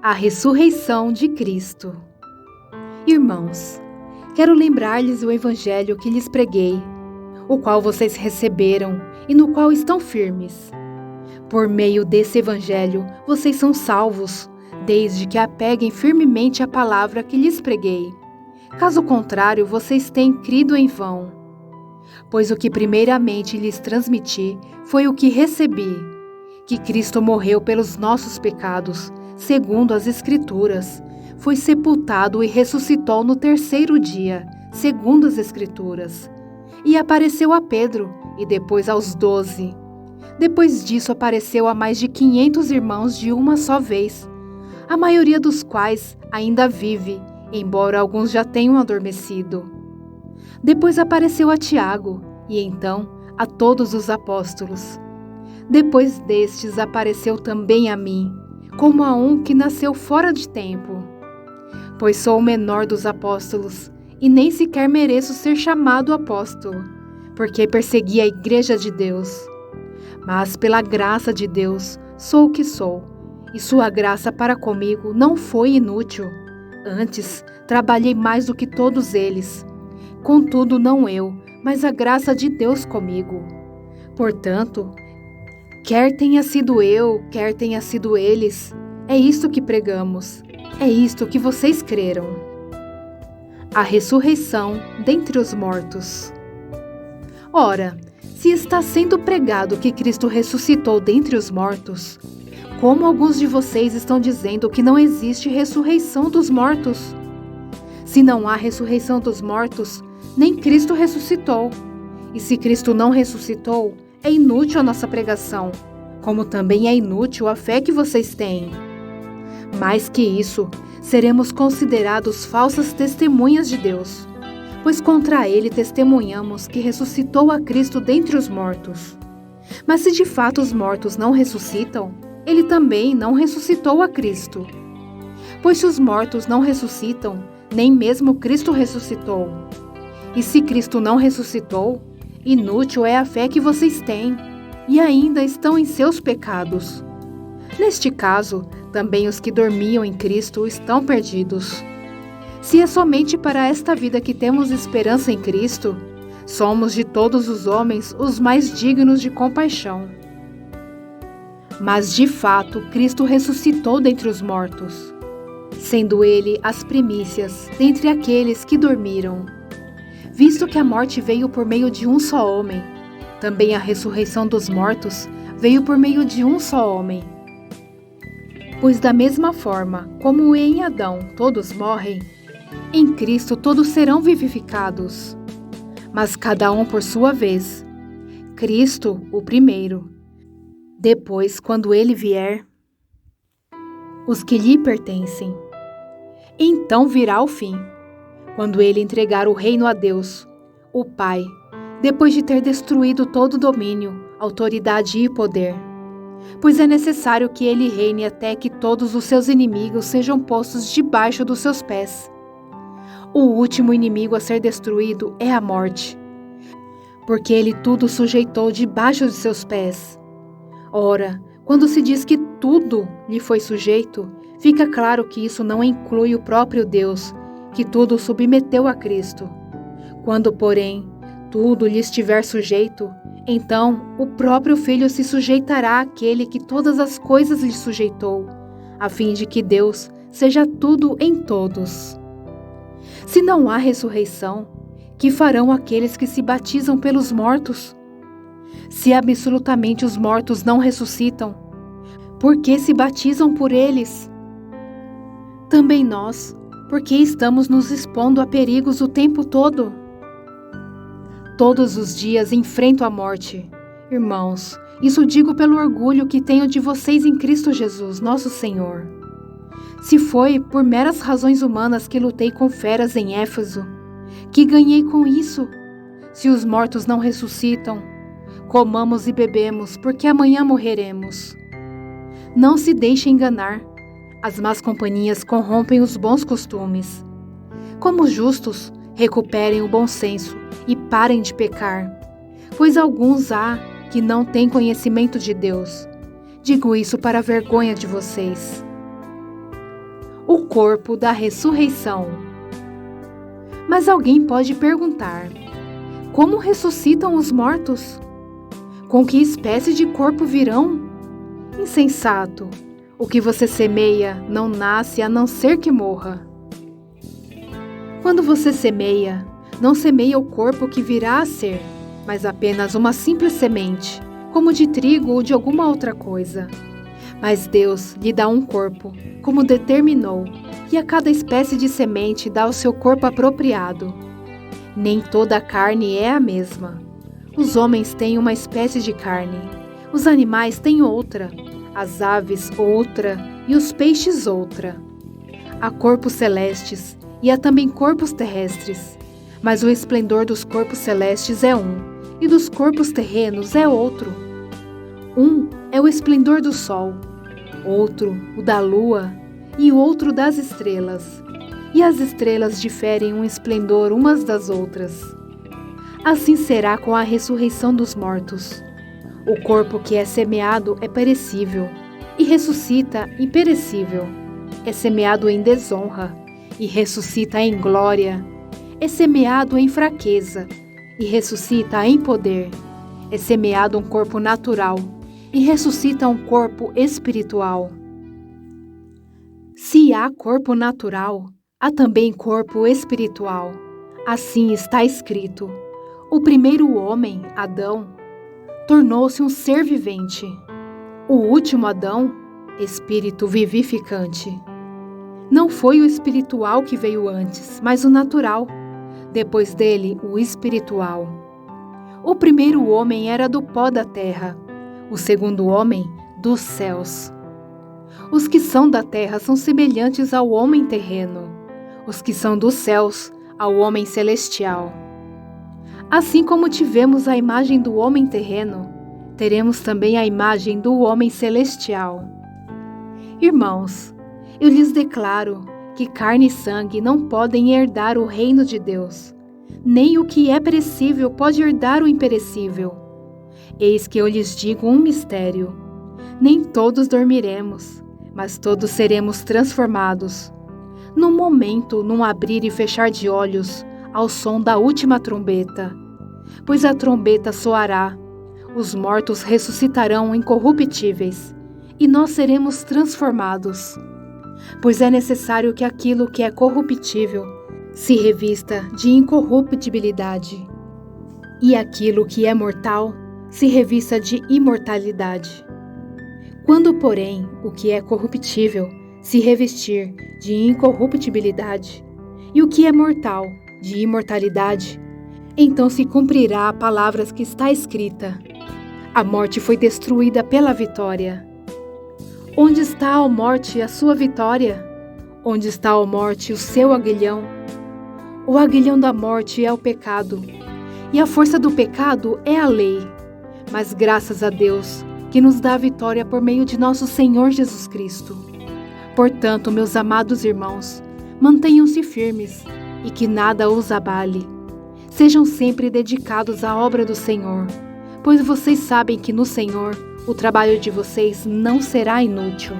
A ressurreição de Cristo. Irmãos, quero lembrar-lhes o evangelho que lhes preguei, o qual vocês receberam e no qual estão firmes. Por meio desse evangelho, vocês são salvos, desde que apeguem firmemente à palavra que lhes preguei. Caso contrário, vocês têm crido em vão. Pois o que primeiramente lhes transmiti foi o que recebi, que Cristo morreu pelos nossos pecados, segundo as Escrituras, foi sepultado e ressuscitou no terceiro dia, segundo as Escrituras, e apareceu a Pedro e depois aos 12. Depois disso apareceu a mais de 500 irmãos de uma só vez, a maioria dos quais ainda vive, embora alguns já tenham adormecido. Depois apareceu a Tiago e então a todos os apóstolos. Depois destes apareceu também a mim, como a um que nasceu fora de tempo. Pois sou o menor dos apóstolos, e nem sequer mereço ser chamado apóstolo, porque persegui a igreja de Deus. Mas pela graça de Deus sou o que sou, e sua graça para comigo não foi inútil. Antes, trabalhei mais do que todos eles. Contudo, não eu, mas a graça de Deus comigo. Portanto, quer tenha sido eu, quer tenha sido eles, é isto que pregamos, é isto que vocês creram. A ressurreição dentre os mortos. Ora, se está sendo pregado que Cristo ressuscitou dentre os mortos, como alguns de vocês estão dizendo que não existe ressurreição dos mortos? Se não há ressurreição dos mortos, nem Cristo ressuscitou. E se Cristo não ressuscitou, é inútil a nossa pregação, como também é inútil a fé que vocês têm. Mais que isso, seremos considerados falsas testemunhas de Deus, pois contra ele testemunhamos que ressuscitou a Cristo dentre os mortos. Mas se de fato os mortos não ressuscitam, ele também não ressuscitou a Cristo. Pois se os mortos não ressuscitam, nem mesmo Cristo ressuscitou. E se Cristo não ressuscitou, inútil é a fé que vocês têm, e ainda estão em seus pecados. Neste caso, também os que dormiam em Cristo estão perdidos. Se é somente para esta vida que temos esperança em Cristo, somos de todos os homens os mais dignos de compaixão. Mas de fato, Cristo ressuscitou dentre os mortos, sendo ele as primícias dentre aqueles que dormiram. Visto que a morte veio por meio de um só homem, também a ressurreição dos mortos veio por meio de um só homem. Pois da mesma forma como em Adão todos morrem, em Cristo todos serão vivificados, mas cada um por sua vez. Cristo, o primeiro. Depois, quando ele vier, os que lhe pertencem. Então virá o fim, quando ele entregar o reino a Deus, o Pai, depois de ter destruído todo domínio, autoridade e poder. Pois é necessário que ele reine até que todos os seus inimigos sejam postos debaixo dos seus pés. O último inimigo a ser destruído é a morte, porque ele tudo sujeitou debaixo de seus pés. Ora, quando se diz que tudo lhe foi sujeito, fica claro que isso não inclui o próprio Deus, que tudo submeteu a Cristo. Quando, porém, tudo lhe estiver sujeito, então o próprio Filho se sujeitará àquele que todas as coisas lhe sujeitou, a fim de que Deus seja tudo em todos. Se não há ressurreição, que farão aqueles que se batizam pelos mortos? Se absolutamente os mortos não ressuscitam, por que se batizam por eles? Também nós, porque estamos nos expondo a perigos o tempo todo. Todos os dias enfrento a morte. Irmãos, isso digo pelo orgulho que tenho de vocês em Cristo Jesus, nosso Senhor. Se foi por meras razões humanas que lutei com feras em Éfeso, que ganhei com isso? Se os mortos não ressuscitam, comamos e bebemos, porque amanhã morreremos. Não se deixe enganar. As más companhias corrompem os bons costumes. Como justos, recuperem o bom senso e parem de pecar, pois alguns há que não têm conhecimento de Deus. Digo isso para a vergonha de vocês. o corpo da ressurreição. Mas alguém pode perguntar: como ressuscitam os mortos? Com que espécie de corpo virão? Insensato! O que você semeia não nasce a não ser que morra. Quando você semeia, não semeia o corpo que virá a ser, mas apenas uma simples semente, como de trigo ou de alguma outra coisa. Mas Deus lhe dá um corpo, como determinou, e a cada espécie de semente dá o seu corpo apropriado. Nem toda a carne é a mesma. Os homens têm uma espécie de carne, os animais têm outra, as aves outra e os peixes outra. Há corpos celestes e há também corpos terrestres, mas o esplendor dos corpos celestes é um, e dos corpos terrenos é outro. Um é o esplendor do sol, outro o da lua e outro das estrelas, e as estrelas diferem um esplendor umas das outras. Assim será com a ressurreição dos mortos. O corpo que é semeado é perecível, e ressuscita imperecível. É semeado em desonra, e ressuscita em glória. É semeado em fraqueza, e ressuscita em poder. É semeado um corpo natural, e ressuscita um corpo espiritual. Se há corpo natural, há também corpo espiritual. Assim está escrito: o primeiro homem, Adão, tornou-se um ser vivente. O último Adão, espírito vivificante. Não foi o espiritual que veio antes, mas o natural. Depois dele, o espiritual. O primeiro homem era do pó da terra, o segundo homem, dos céus. Os que são da terra são semelhantes ao homem terreno, os que são dos céus, ao homem celestial. Assim como tivemos a imagem do homem terreno, teremos também a imagem do homem celestial. Irmãos, eu lhes declaro que carne e sangue não podem herdar o reino de Deus, nem o que é perecível pode herdar o imperecível. Eis que eu lhes digo um mistério: nem todos dormiremos, mas todos seremos transformados. No momento, num abrir e fechar de olhos, ao som da última trombeta. Pois a trombeta soará, os mortos ressuscitarão incorruptíveis, e nós seremos transformados. Pois é necessário que aquilo que é corruptível se revista de incorruptibilidade, e aquilo que é mortal se revista de imortalidade. Quando, porém, o que é corruptível se revestir de incorruptibilidade, e o que é mortal de imortalidade, então se cumprirá a palavra que está escrita: a morte foi destruída pela vitória. Onde está, ó morte, a sua vitória? Onde está, ó morte, o seu aguilhão? O aguilhão da morte é o pecado, e a força do pecado é a lei. Mas graças a Deus, que nos dá a vitória por meio de nosso Senhor Jesus Cristo. Portanto, meus amados irmãos, mantenham-se firmes, e que nada os abale. Sejam sempre dedicados à obra do Senhor, pois vocês sabem que no Senhor o trabalho de vocês não será inútil.